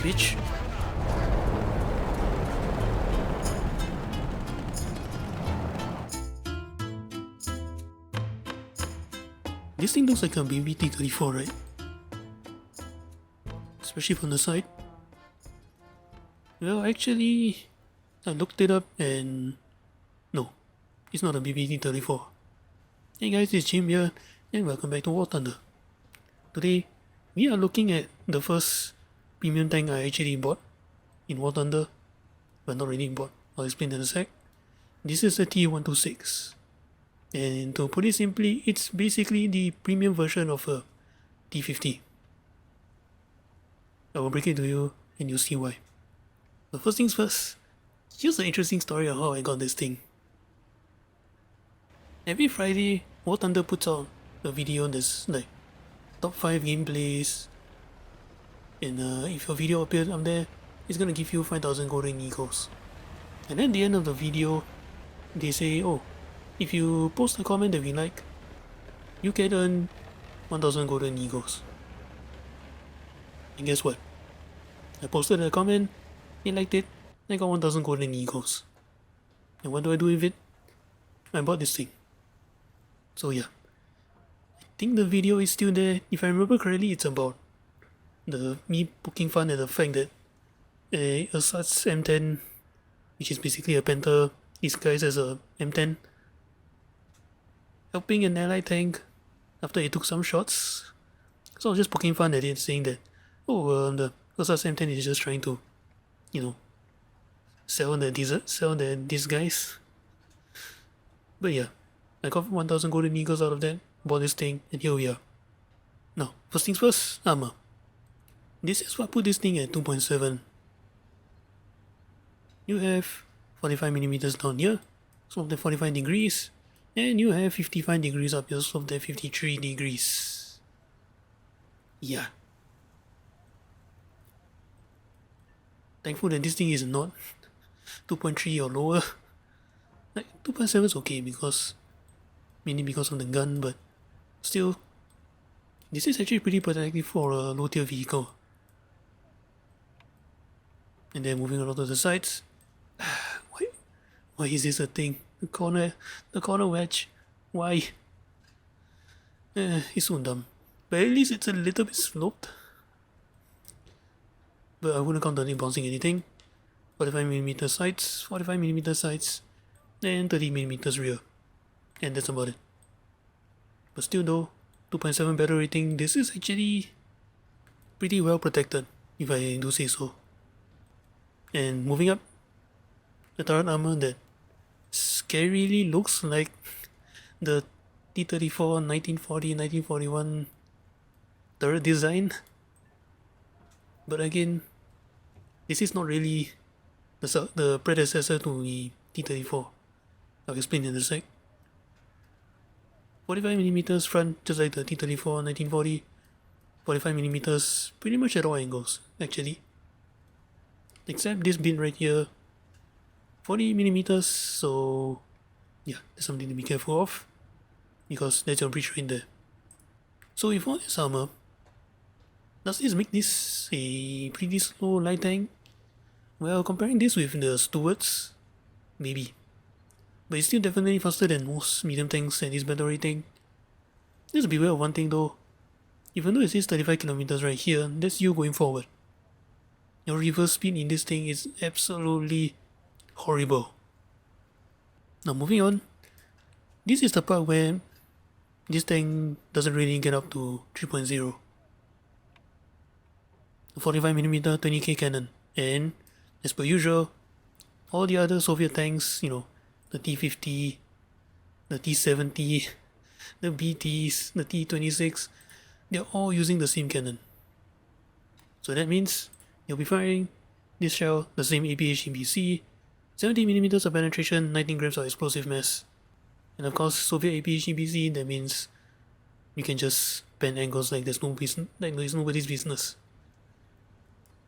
bitch. This thing looks like a baby T-34, right? Especially from the side. Well, actually, I looked it up and no, it's not a BB T-34. Hey guys, it's Jim here and welcome back to War Thunder. Today, we are looking at the first premium tank I actually bought in War Thunder, but not really bought. I'll explain in a sec. This is a T-126. And to put it simply, it's basically the premium version of a T-50. I will break it to you and you'll see why. But first things first, here's the interesting story of how I got this thing. Every Friday, War Thunder puts out a video that's like top 5 gameplays. And if your video appears up there, it's gonna give you 5,000 golden eagles. And at the end of the video, they say, oh, if you post a comment that we like, you can earn 1,000 golden eagles. And guess what? I posted a comment, they liked it, I got 1,000 golden eagles. And what do I do with it? I bought this thing. So yeah, I think the video is still there. If I remember correctly, it's about me poking fun at the fact that a Assas's M10, which is basically a Panther disguised as a M10, helping an allied tank after it took some shots. So I was just poking fun at it, saying that, oh, the Assas's M10 is just trying to, sell these guys. But yeah, I got 1,000 golden eagles out of that, bought this thing, and here we are. Now, first things first, armor. This is what put this thing at 2.7. You have 45mm down here, so of the 45 degrees, and you have 55 degrees up here, so of the 53 degrees. Yeah. Thankful that this thing is not 2.3 or lower. Like 2.7 is okay mainly because of the gun, but still, this is actually pretty protective for a low tier vehicle. And then moving around to the sides, why is this a thing? The corner wedge, why? It's so dumb. But at least it's a little bit sloped. But I wouldn't count on it bouncing anything. 45mm sights, 45mm sights, and 30mm rear. And that's about it. But still though, 2.7 battle rating, this is actually pretty well protected, if I do say so. And moving up, the turret armor that scarily looks like the T-34 1940-1941 turret design. But again, this is not really the predecessor to the T-34. I'll explain in a sec. 45mm front, just like the T-34 1940. 45mm pretty much at all angles, actually. Except this bin right here, 40mm, so yeah, that's something to be careful of, because that's your breach right there. So with all this armor, does this make this a pretty slow light tank? Well, comparing this with the Stuarts, maybe. But it's still definitely faster than most medium tanks at this battle rating. Just beware of one thing though. Even though it says 35 kilometers right here, that's you going forward. Your reverse speed in this thing is absolutely horrible. Now moving on, this is the part where this tank doesn't really get up to 3.0. 45mm 20k cannon, and as per usual, all the other Soviet tanks, the T-50, the T-70, the BTs, the T-26, they're all using the same cannon. So that means you'll be firing this shell, the same APH-EBC, 70mm of penetration, 19 grams of explosive mass. And of course, Soviet APH-EBC, that means you can just bend angles like there's nobody's business.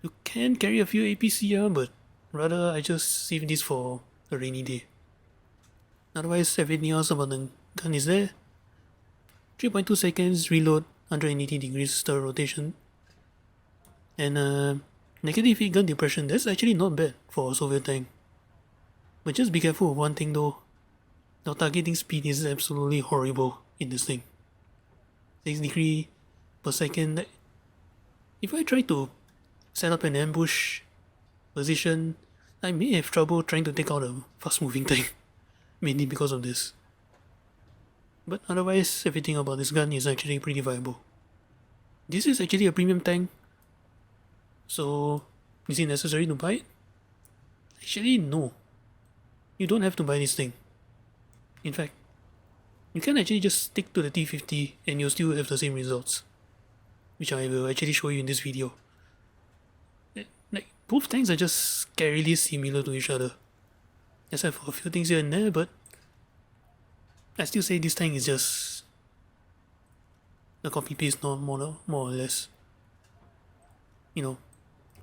You can carry a few APC here, but rather I just save this for a rainy day. Otherwise, everything else about the gun is there. 3.2 seconds reload, 180 degrees stir rotation. And Negative heat gun depression, that's actually not bad for a Soviet tank. But just be careful of one thing though. The targeting speed is absolutely horrible in this thing. 6 degree per second. If I try to set up an ambush position, I may have trouble trying to take out a fast moving tank. Mainly because of this. But otherwise, everything about this gun is actually pretty viable. This is actually a premium tank. So, is it necessary to buy it? Actually, no. You don't have to buy this thing. In fact, you can actually just stick to the T-50 and you'll still have the same results. Which I will actually show you in this video. Like, both tanks are just scarily similar to each other. Except for a few things here and there, but I still say this tank is just a copy paste, more or less.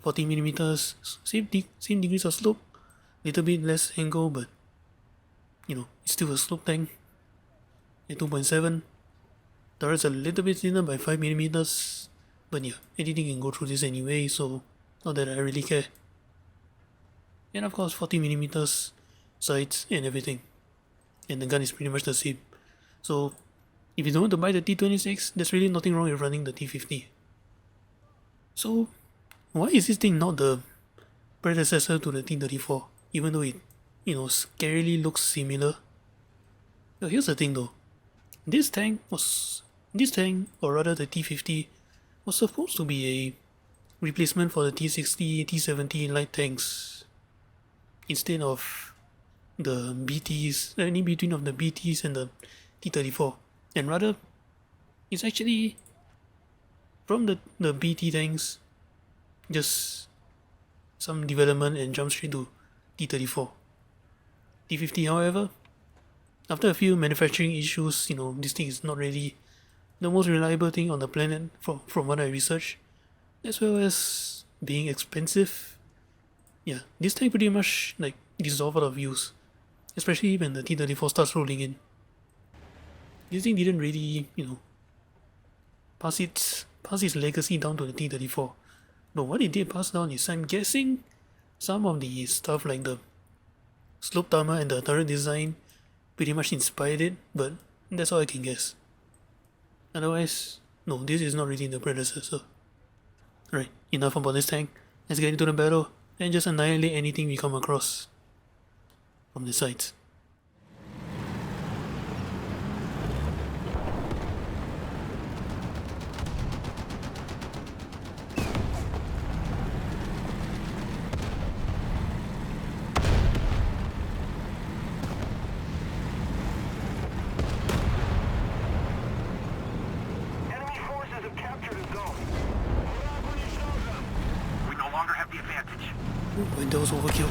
40 millimeters, same degrees of slope, little bit less angle, but it's still a slope tank. At 2.7, turret's a little bit thinner by 5 millimeters, but yeah, anything can go through this anyway, so not that I really care. And of course, 40 millimeters sights and everything, and the gun is pretty much the same. So if you don't want to buy the T-26, there's really nothing wrong with running the T-50. So why is this thing not the predecessor to the T-34, even though it, scarily looks similar? Well, here's the thing though. This tank, or rather the T-50, was supposed to be a replacement for the T-60, T-70 light tanks, instead of the BTs, in between of the BTs and the T-34. And rather, it's actually from the BT tanks, just some development and jump straight to T-34. T-50, however, after a few manufacturing issues, this thing is not really the most reliable thing on the planet from what I researched, as well as being expensive. Yeah, this tank pretty much dissolved out of use, especially when the T-34 starts rolling in. This thing didn't really, pass its legacy down to the T-34. But what it did pass down is, I'm guessing, some of the stuff like the slope armor and the turret design pretty much inspired it, but that's all I can guess. Otherwise, no, this is not really the predecessor. Right, enough about this tank. Let's get into the battle and just annihilate anything we come across from the sides. Windows overkill.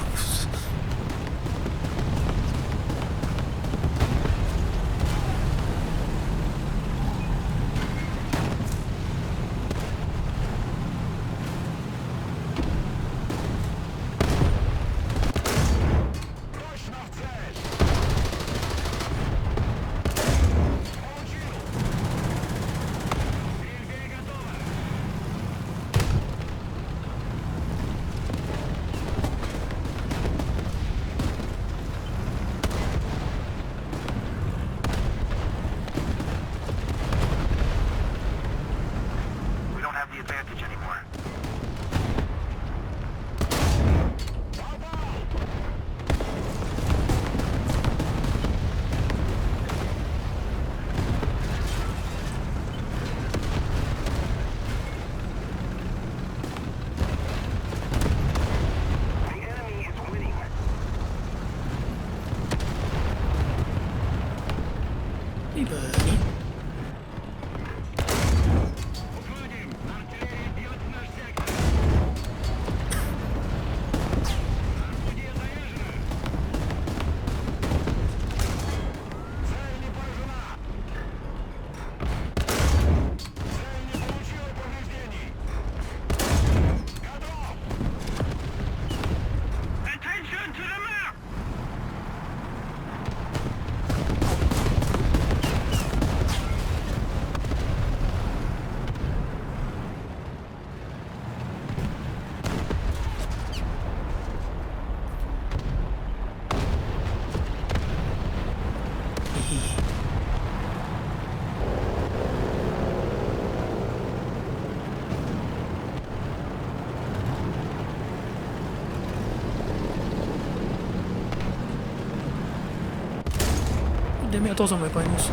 damn it, I thought on my binos.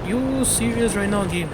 You serious right now, game?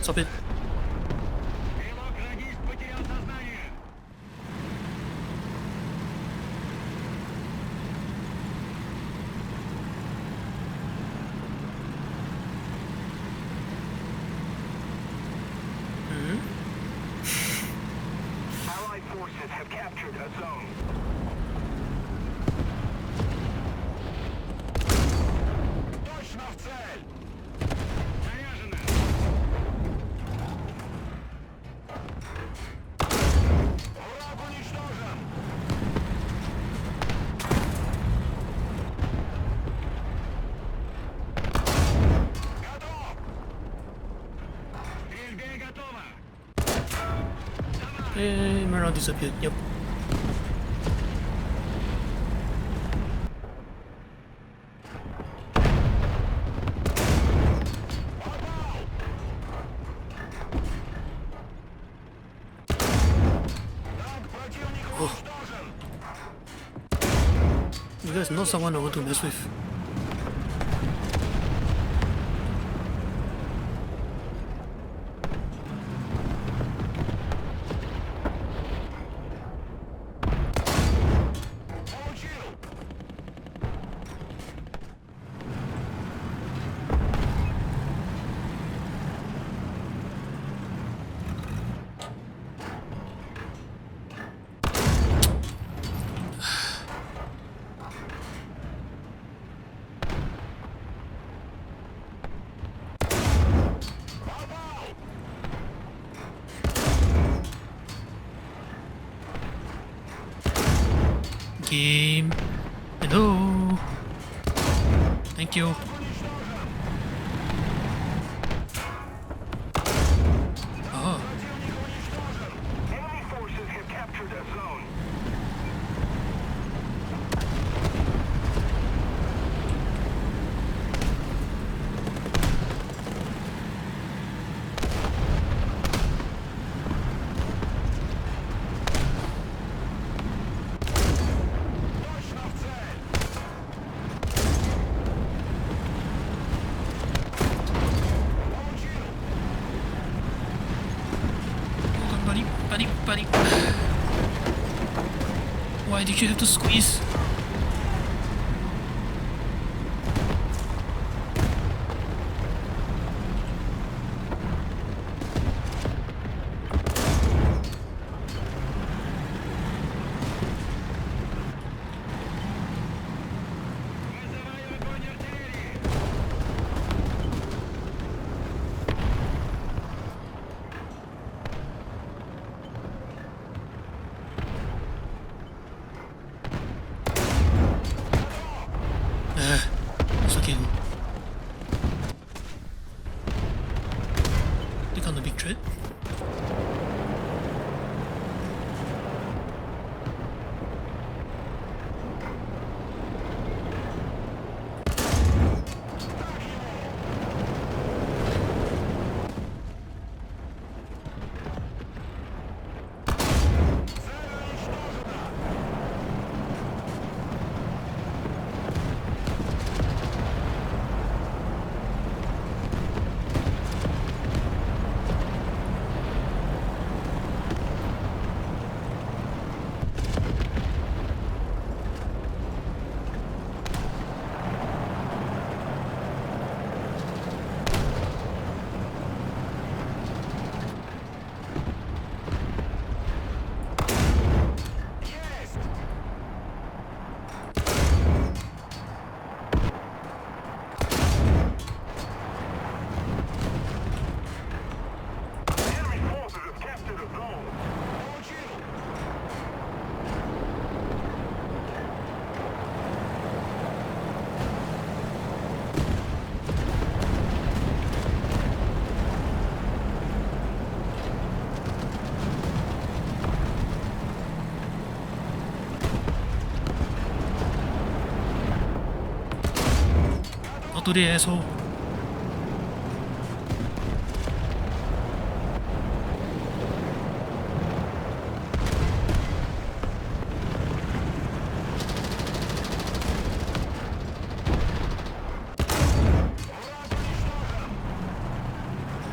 Stop it. Allied forces have captured a zone. Точно в цель! Заряжено! Враг уничтожен! Готов! Стрельбе готово! Hey, my round disappeared. Yep. Oh. You guys know someone I want to mess with. Game. Hello. Thank you. Oh. Enemy forces have captured a zone. Точно в цель! Получил! Hold on, buddy. Buddy. Why did you have to squeeze? Вызываю огонь артиллерии! today, asshole.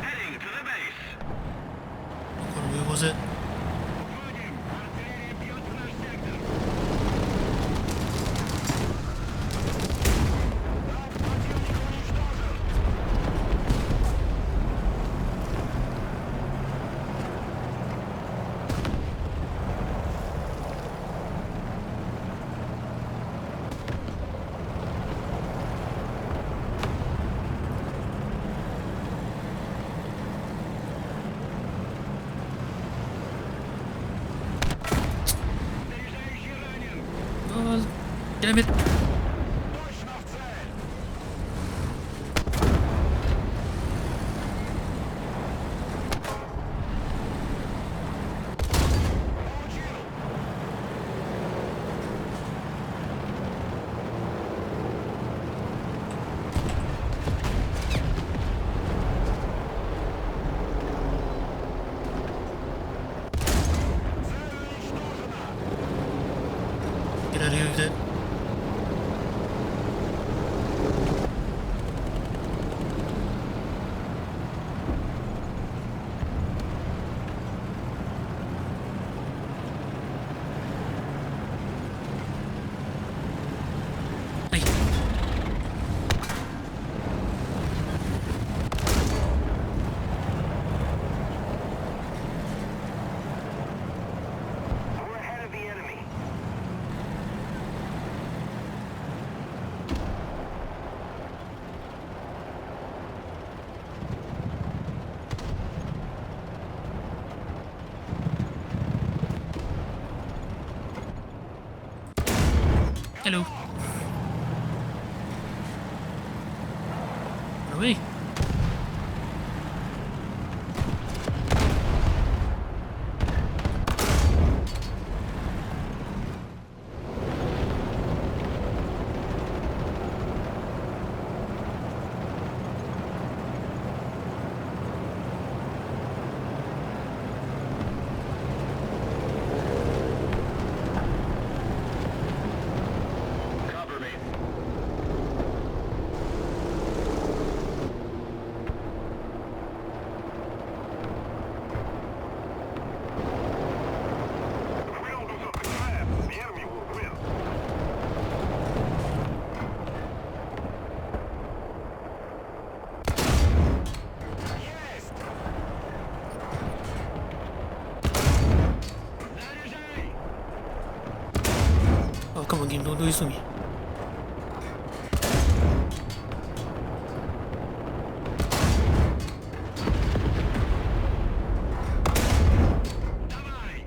Heading to the base. Where was it? Oh, damn it. Get out of here with that. Hey. We're ahead of the enemy. Hello. Run away. Cover me. If we don't do something fast, the enemy will win. Yes! Oh, come on, game. Don't do this to me. Давай!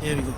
There we go.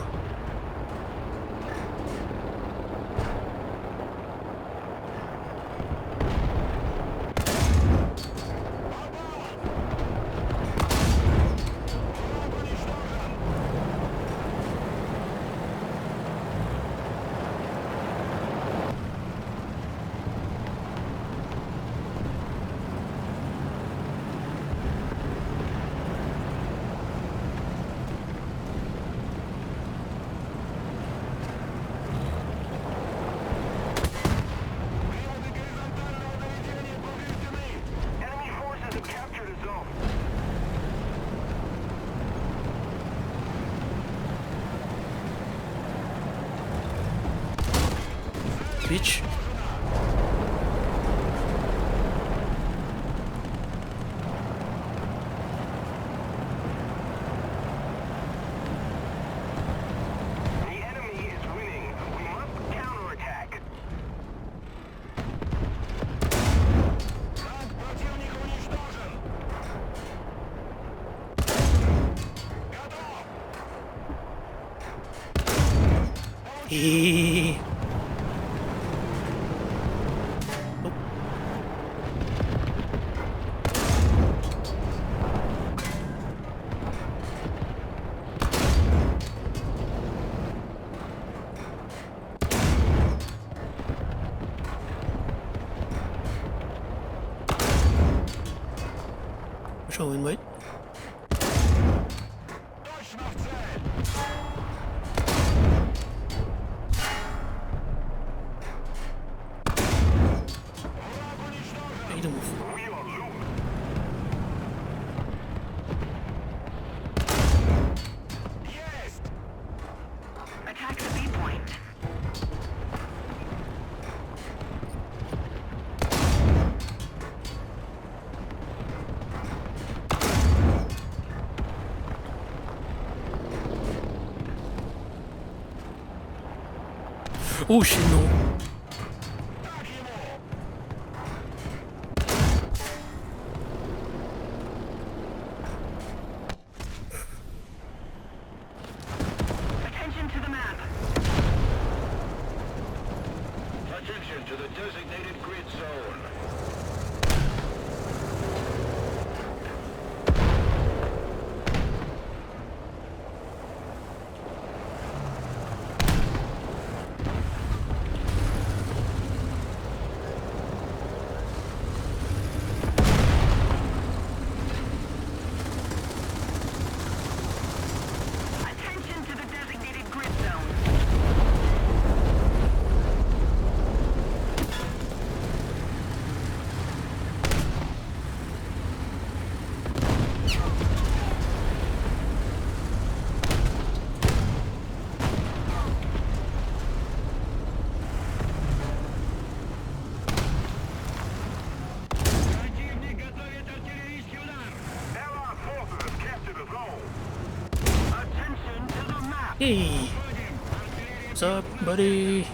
Enemy forces have captured a zone. Bitch. The enemy is winning. We must counterattack. Противник уничтожен. Готов. Hey. throwing, wait. I need to move. We are loose. Yes! Attack the B point. Oh shit, no. Attention to the map. Attention to the designated grid zone. Attention to the designated grid zone. Противник готовит артиллерийский удар. Allied forces have captured the zone. Attention to the map. Hey, what's up, buddy?